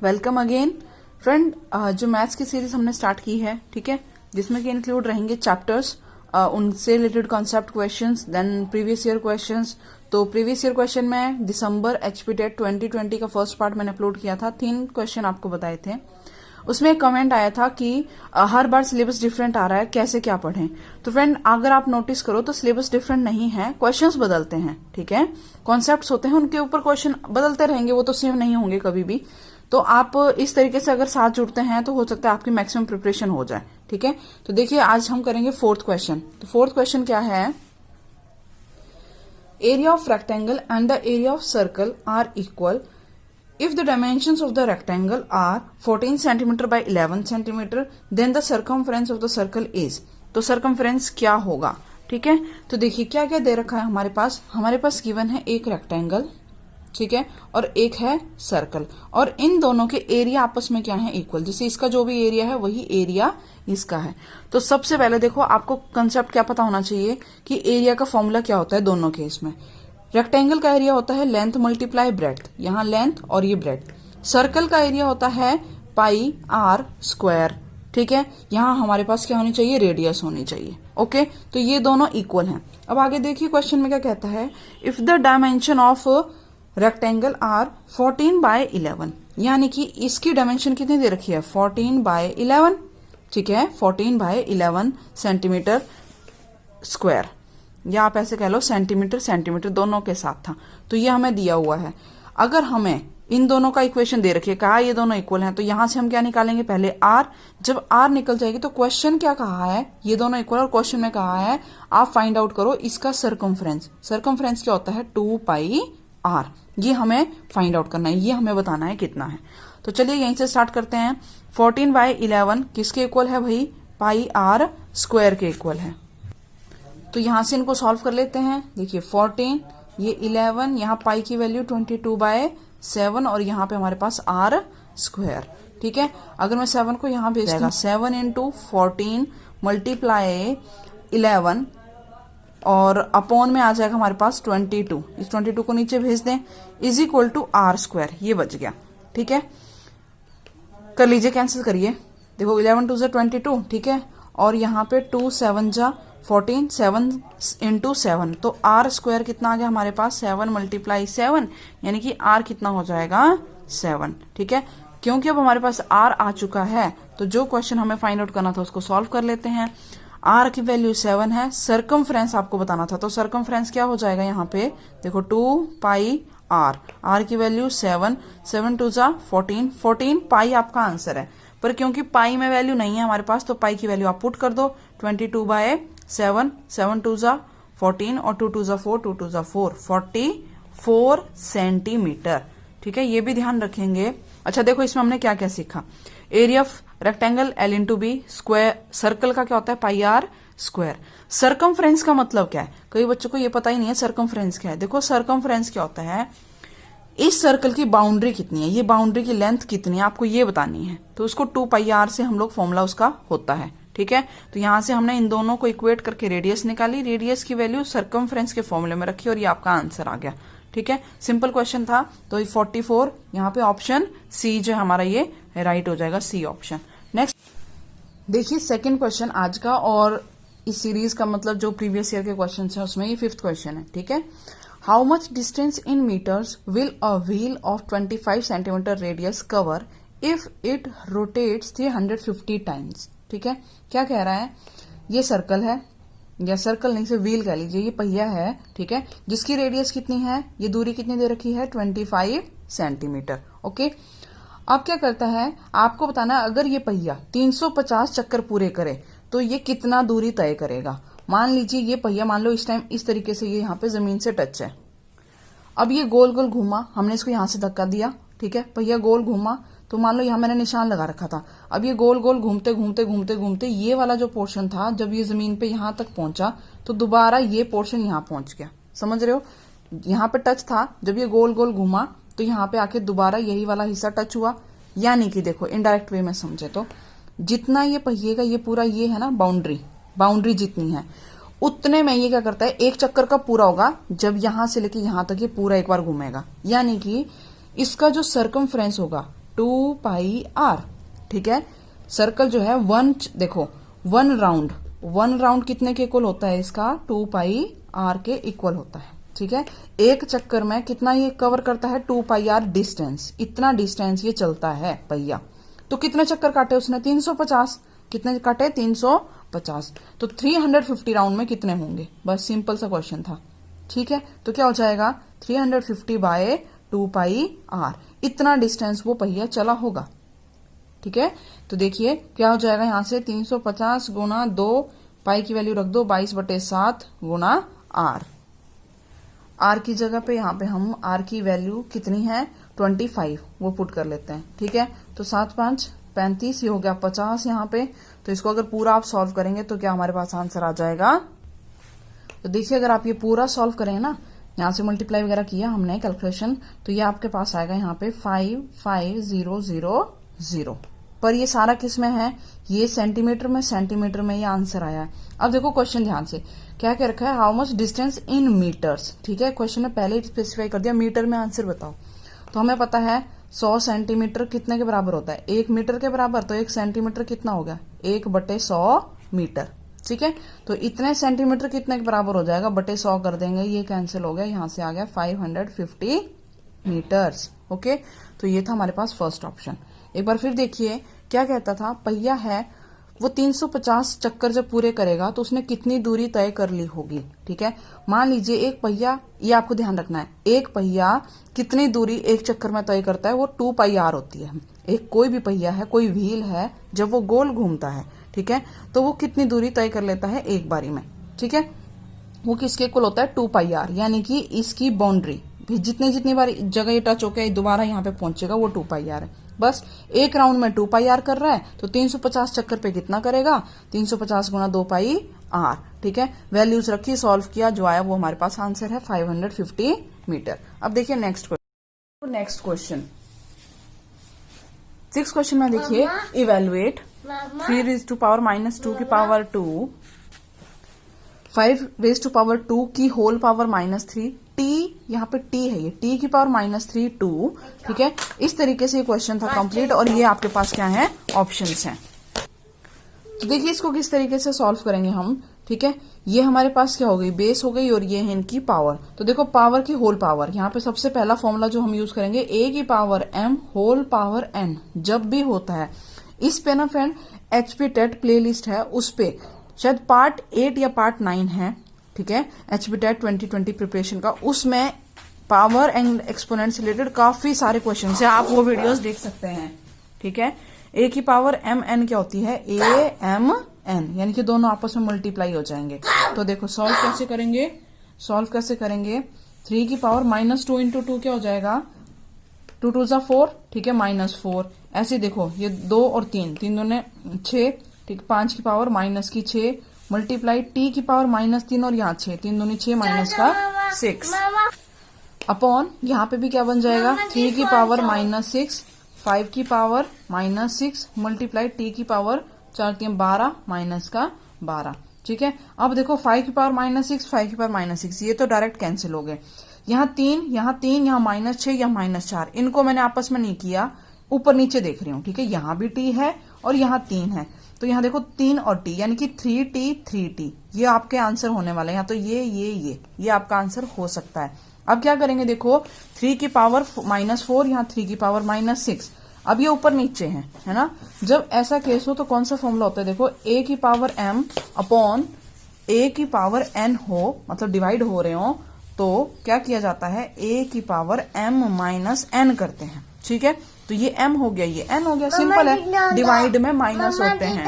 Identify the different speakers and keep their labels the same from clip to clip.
Speaker 1: Welcome again friend. जो maths की series हमने स्टार्ट की है, ठीक है, जिसमें कि इंक्लूड रहेंगे चैप्टर्स, उनसे related concept questions, then previous year questions. तो प्रीवियस ईयर क्वेश्चन में दिसंबर एचपी टेट 2020 का फर्स्ट पार्ट मैंने अपलोड किया था, 3 क्वेश्चन आपको बताए थे। उसमें एक कमेंट आया था कि हर बार सिलेबस डिफरेंट आ रहा है, कैसे क्या पढ़ें। तो फ्रेंड अगर आप नोटिस करो तो सिलेबस डिफरेंट नहीं है, क्वेश्चंस बदलते हैं, ठीक है। कॉन्सेप्ट्स होते हैं, उनके ऊपर क्वेश्चन बदलते रहेंगे, वो तो सेम नहीं होंगे कभी भी। तो आप इस तरीके से अगर साथ जुड़ते हैं तो हो सकता है आपकी मैक्सिमम प्रिपरेशन हो जाए, ठीक है। तो देखिए आज हम करेंगे फोर्थ क्वेश्चन। तो फोर्थ क्वेश्चन क्या है, area of rectangle and the area of circle are equal if the dimensions of the rectangle are 14 cm by 11 cm then the circumference of the circle is। तो circumference क्या होगा, ठीक है। तो देखिए क्या क्या दे रखा है हमारे पास गिवन है एक रेक्टेंगल, ठीक है, और एक है सर्कल, और इन दोनों के एरिया आपस में क्या है, इक्वल। जैसे इसका जो भी एरिया है वही एरिया इसका है। तो सबसे पहले देखो आपको कंसेप्ट क्या पता होना चाहिए कि एरिया का फॉर्मूला क्या होता है दोनों केस में। रेक्टेंगल का एरिया होता है लेंथ मल्टीप्लाई ब्रेड्थ, यहाँ लेंथ और ये ब्रेड्थ। सर्कल का एरिया होता है पाई आर स्क्वायर, ठीक है। यहाँ हमारे पास क्या होनी चाहिए, रेडियस होनी चाहिए, ओके। तो ये दोनों इक्वल हैं। अब आगे देखिए क्वेश्चन में क्या कहता है, if the dimension of rectangle are 14 by 11, यानी कि इसकी डायमेंशन कितनी दे रखी है, 14 बाय 11, ठीक है, 14 बाय 11 सेंटीमीटर स्क्वायर, या आप ऐसे कह लो सेंटीमीटर दोनों के साथ था। तो ये हमें दिया हुआ है। अगर हमें इन दोनों का इक्वेशन दे रखी है, कहा ये दोनों इक्वल हैं, तो यहां से हम क्या निकालेंगे, पहले आर। जब आर निकल जाएगी तो क्वेश्चन क्या कहा है, ये दोनों इक्वल, और क्वेश्चन में कहा है आप फाइंड आउट करो इसका सर्कमफ्रेंस। सर्कमफ्रेंस क्या होता है, 2 पाई आर। ये हमें फाइंड आउट करना है, ये हमें बताना है कितना है। तो चलिए यहीं से स्टार्ट करते हैं। 14 बाई 11 किसके इक्वल है भाई, पाई आर स्क्वायर के इक्वल है। तो यहां से इनको सॉल्व कर लेते हैं। देखिए 14, ये 11, यहाँ पाई की वैल्यू 22/7, और यहाँ पे हमारे पास आर स्क्वायर, ठीक है। अगर मैं 7 को यहाँ भेज दूंगा, 7 इंटू 14 मल्टीप्लाई 11, और अपॉन में आ जाएगा हमारे पास 22। इस 22 को नीचे भेज दें, is equal to R square, ये बच गया, ठीक है। कर लीजिए, कैंसिल करिए। देखो 11 2 22, ठीक है, और यहाँ पे 2 7 14, 7 इंटू 7, तो आर स्क्वायर कितना आ गया हमारे पास, 7 मल्टीप्लाई 7, यानी कि आर कितना हो जाएगा, 7, ठीक है। क्योंकि अब हमारे पास आर आ चुका है तो जो क्वेश्चन हमें फाइंड आउट करना था उसको सॉल्व कर लेते हैं। आर की वैल्यू 7 है, सर्कमफ्रेंस आपको बताना था, तो सर्कमफ्रेंस क्या हो जाएगा यहाँ पे, देखो 2 पाई आर, आर की वैल्यू 7, 7 2 14 पाई आपका आंसर है। पर क्योंकि पाई में वैल्यू नहीं है हमारे पास, तो पाई की वैल्यू आप पुट कर दो, 22/7, 7 2 14, और 2 2 4, 2 2 4, 44 सेंटीमीटर, ठीक है। ये भी ध्यान रखेंगे। अच्छा देखो इसमें हमने क्या क्या सीखा, area of rectangle L into B square, circle का क्या होता है, पाई आर स्क्वायर। सर्कमफ्रेंस का मतलब क्या है, कई बच्चों को ये पता ही नहीं है सर्कमफ्रेंस क्या है। देखो सर्कमफ्रेंस क्या होता है, इस सर्कल की बाउंड्री कितनी है, ये बाउंड्री की लेंथ कितनी है, आपको ये बतानी है। तो उसको 2 पाई आर से हम लोग फॉर्मूला उसका होता है, ठीक है। तो यहां से हमने इन दोनों को इक्वेट करके रेडियस निकाली, रेडियस की वैल्यू सर्कमफ्रेंस के फॉर्मूले में रखी, और ये आपका आंसर आ गया, ठीक है। सिंपल क्वेश्चन था। तो 44 यहाँ पे ऑप्शन सी जो हमारा ये राइट हो जाएगा, सी ऑप्शन। नेक्स्ट देखिए सेकंड क्वेश्चन आज का, और इस सीरीज का मतलब जो प्रीवियस ईयर के क्वेश्चन है उसमें ये 5th क्वेश्चन है, ठीक है। How much distance in metres will a wheel of 25 centimetre radius cover if it rotates 350 times, ठीक है। क्या कह रहा है, ये सर्कल है, या सर्कल नहीं से व्हील कह लीजिए, ये पहिया है, ठीक है, जिसकी रेडियस कितनी है, ये दूरी कितनी दे रखी है, 25 सेंटीमीटर, ओके। अब क्या करता है, आपको बताना है अगर ये पहिया 350 चक्कर पूरे करे तो ये कितना दूरी तय करेगा। मान लीजिए ये पहिया, मान लो इस टाइम इस तरीके से ये यहाँ पे जमीन से टच है। अब ये गोल गोल घूमा, हमने इसको यहां से धक्का दिया, ठीक है, पहिया गोल घूमा, तो मान लो यहां मैंने निशान लगा रखा था। अब ये गोल गोल घूमते घूमते घूमते घूमते ये वाला जो पोर्शन था, जब ये जमीन पे यहां तक पहुंचा तो दोबारा ये पोर्शन यहां पहुंच गया, समझ रहे हो। यहाँ पे टच था, जब ये गोल गोल घूमा तो यहाँ पे आके दोबारा यही वाला हिस्सा टच हुआ। यानी कि देखो इनडायरेक्ट वे में समझे तो जितना ये पहिए का ये पूरा ये है ना बाउंड्री जितनी है, उतने में ये क्या करता है, एक चक्कर का पूरा होगा जब यहां से लेके यहां तक ये पूरा एक बार घूमेगा। यानी कि इसका जो सर्कमफ्रेंस होगा 2 पाई r। ठीक है, सर्कल जो है देखो वन राउंड कितने के इक्वल होता है इसका, 2 पाई r के इक्वल होता है। ठीक है, एक चक्कर में कितना ये कवर करता है, 2 पाई r डिस्टेंस, इतना डिस्टेंस ये चलता है पहिया। तो कितने चक्कर काटे उसने, 350। कितने काटे, 350। तो 350 राउंड में कितने होंगे, बस सिंपल सा क्वेश्चन था। ठीक है, तो क्या हो जाएगा 350 बाय 2 पाई r, इतना डिस्टेंस वो पहिया चला होगा। ठीक है, तो देखिए क्या हो जाएगा, यहां से 350 गुना 2, पाई की वैल्यू रख दो 22/7 गुना r की जगह पे यहाँ पे हम r की वैल्यू कितनी है 25, वो पुट कर लेते हैं। ठीक है, तो 7 5 35, ये हो गया 50 यहाँ पे। तो इसको अगर पूरा आप सॉल्व करेंगे तो क्या हमारे पास आंसर आ जाएगा। तो देखिए अगर आप ये पूरा सॉल्व करें ना, यहाँ से मल्टीप्लाई वगैरह किया हमने कैलकुलेशन, तो ये आपके पास आएगा यहाँ पे 55000। पर ये सारा किस में है, ये सेंटीमीटर में ये आंसर आया है। अब देखो क्वेश्चन ध्यान से क्या क्या रखा है, how much distance in metres. ठीक है, क्वेश्चन ने पहले ही स्पेसिफाई कर दिया मीटर में आंसर बताओ। तो हमें पता है 100 सेंटीमीटर कितने के बराबर होता है, 1 मीटर के बराबर। तो 1 सेंटीमीटर कितना हो गया, 1/100 मीटर। ठीक है, तो इतने सेंटीमीटर कितने के बराबर हो जाएगा, बटे 100 कर देंगे, ये कैंसिल हो गया, यहां से आ गया 550 मीटर्स। ओके, तो ये था हमारे पास फर्स्ट ऑप्शन। एक बार फिर देखिए क्या कहता था, पहिया है वो 350 चक्कर जब पूरे करेगा तो उसने कितनी दूरी तय कर ली होगी। ठीक है, मान लीजिए एक पहिया, ये आपको ध्यान रखना है, एक पहिया कितनी दूरी एक चक्कर में तय करता है, वो 2 पाई r होती है। एक कोई भी पहिया है, कोई व्हील है, जब वो गोल घूमता है, ठीक है, तो वो कितनी दूरी तय कर लेता है एक बारी में। ठीक है, वो किसके इक्वल होता है, 2 पाई r, यानी कि इसकी बाउंड्री जितनी बार जगह ये टच होकर दोबारा यहाँ पे पहुंचेगा वो 2 पाई r है। बस एक राउंड में 2 पाई r कर रहा है, तो 350 चक्कर पे कितना करेगा, 350 गुना 2 पाई r। ठीक है, वैल्यूज रखी, सॉल्व किया, जो आया वो हमारे पास आंसर है 550 मीटर। अब देखिए नेक्स्ट क्वेश्चन 6 क्वेश्चन में देखिए, इवेलुएट 3⁻² की पावर 2, 5⁻² की होल पावर -3, t यहाँ पे t है, ये t की पावर -3 2। ठीक है, इस तरीके से ये क्वेश्चन था कंप्लीट, और ये आपके पास क्या है, ऑप्शंस हैं। तो देखिए इसको किस तरीके से सॉल्व करेंगे हम। ठीक है, ये हमारे पास क्या हो गई, बेस हो गई, और ये है इनकी पावर। तो देखो पावर की होल पावर, यहाँ पे सबसे पहला फॉर्मूला जो हम यूज करेंगे, a की power m whole power n। जब भी होता है इस पे ना friend, HP TET playlist है, उस पे शायद पार्ट 8 या पार्ट 9 है। ठीक है, HP टेट 2020 प्रिपरेशन का, उसमें पावर एंड एक्सपोनेंट से रिलेटेड काफी सारे क्वेश्चन है, आप वो वीडियोस देख सकते हैं। ठीक है, a की पावर mn क्या होती है, amn, यानी कि दोनों आपस में मल्टीप्लाई हो जाएंगे। तो देखो सॉल्व कैसे करेंगे, 3 की पावर -2 × 2 क्या हो जाएगा, 2 2 4। ठीक है, -4। ऐसे देखो ये 2 और 3 दोनों 6। ठीक, 5 की पावर -6 मल्टीप्लाई t की पावर -3 और यहाँ 6, 3 दूनी 6 -6 अपॉन, यहाँ पे भी क्या बन जाएगा, 3 की पावर -6, 5 की पावर -6 मल्टीप्लाई t की पावर 4 3 12 -12। ठीक है, अब देखो 5 की पावर -6, 5 की पावर -6, ये तो डायरेक्ट कैंसिल हो गए। यहाँ 3, यहाँ -6, यहाँ -4, इनको मैंने आपस में नहीं किया, ऊपर नीचे देख रही हूँ। ठीक है, यहाँ भी t है और यहाँ 3 है, तो यहाँ देखो 3 और t, यानी कि 3t, ये आपके आंसर होने वाले हैं। यहाँ तो ये आपका आंसर हो सकता है। अब क्या करेंगे, देखो 3 की पावर -4, यहाँ 3 की पावर -6, अब ये ऊपर नीचे है ना। जब ऐसा केस हो तो कौन सा फॉर्मूला होता है, देखो a की पावर m अपॉन a की पावर n हो, मतलब डिवाइड हो रहे हो, तो क्या किया जाता है, a की पावर m -n करते हैं। ठीक है, तो ये m हो गया, ये n हो गया, सिंपल है, डिवाइड में माइनस होते हैं।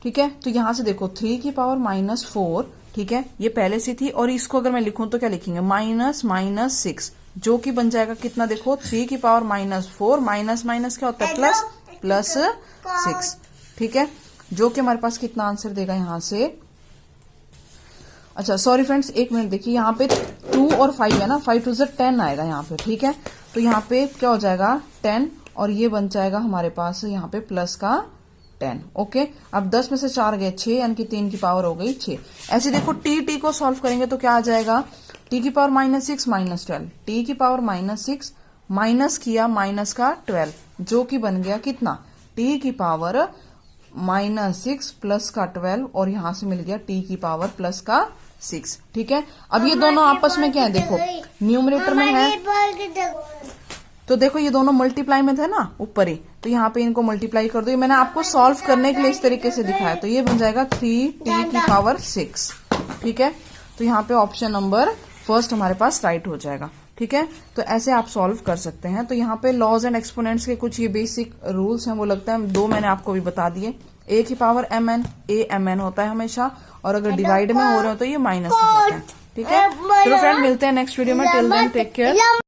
Speaker 1: ठीक है, तो यहां से देखो 3 की पावर -4, ठीक है, ये पहले से थी, और इसको अगर मैं लिखूं तो क्या लिखेंगे, -6, जो कि बन जाएगा कितना, देखो 3 की पावर -4 माइनस क्या होता है, +6। ठीक है, जो कि हमारे पास कितना आंसर देगा यहाँ से। अच्छा सॉरी फ्रेंड्स, एक मिनट देखिए, यहाँ पे 2 और 5 है ना, 5 2 10 आएगा यहाँ पे। ठीक है, तो यहाँ पे क्या हो जाएगा 10, और ये बन जाएगा हमारे पास यहाँ पे प्लस का 10। ओके, अब 10 में से 4 गए 6, यानी कि 3 की पावर हो गई 6। ऐसे देखो t को सॉल्व करेंगे तो क्या आ जाएगा, t की पावर -6 -12, t की पावर -6 माइनस किया माइनस का 12, जो कि बन गया कितना, t की पावर -6 प्लस का 12, और यहां से मिल गया t की पावर प्लस का 6। ठीक है, अब ये दोनों आपस में क्या है, देखो न्यूमरेटर में है, तो देखो ये दोनों मल्टीप्लाई में थे ना ऊपर ही, तो यहाँ पे इनको मल्टीप्लाई कर दो। ये मैंने आपको सॉल्व करने के लिए इस तरीके से दिखाया, तो ये बन जाएगा 3t की पावर 6। ठीक है, तो यहाँ पे ऑप्शन नंबर फर्स्ट हमारे पास राइट हो जाएगा। ठीक है, तो ऐसे आप सॉल्व कर सकते हैं। तो यहाँ पे लॉज एंड एक्सपोनेंट्स के कुछ ये बेसिक रूल्स हैं, वो लगता है 2 मैंने आपको भी बता दिए। a की पावर mn, a mn होता है हमेशा, और अगर डिवाइड में हो रहे हो तो ये माइनस हो जाता है। ठीक है, चलो फ्रेंड मिलते हैं नेक्स्ट वीडियो में। Till then take care.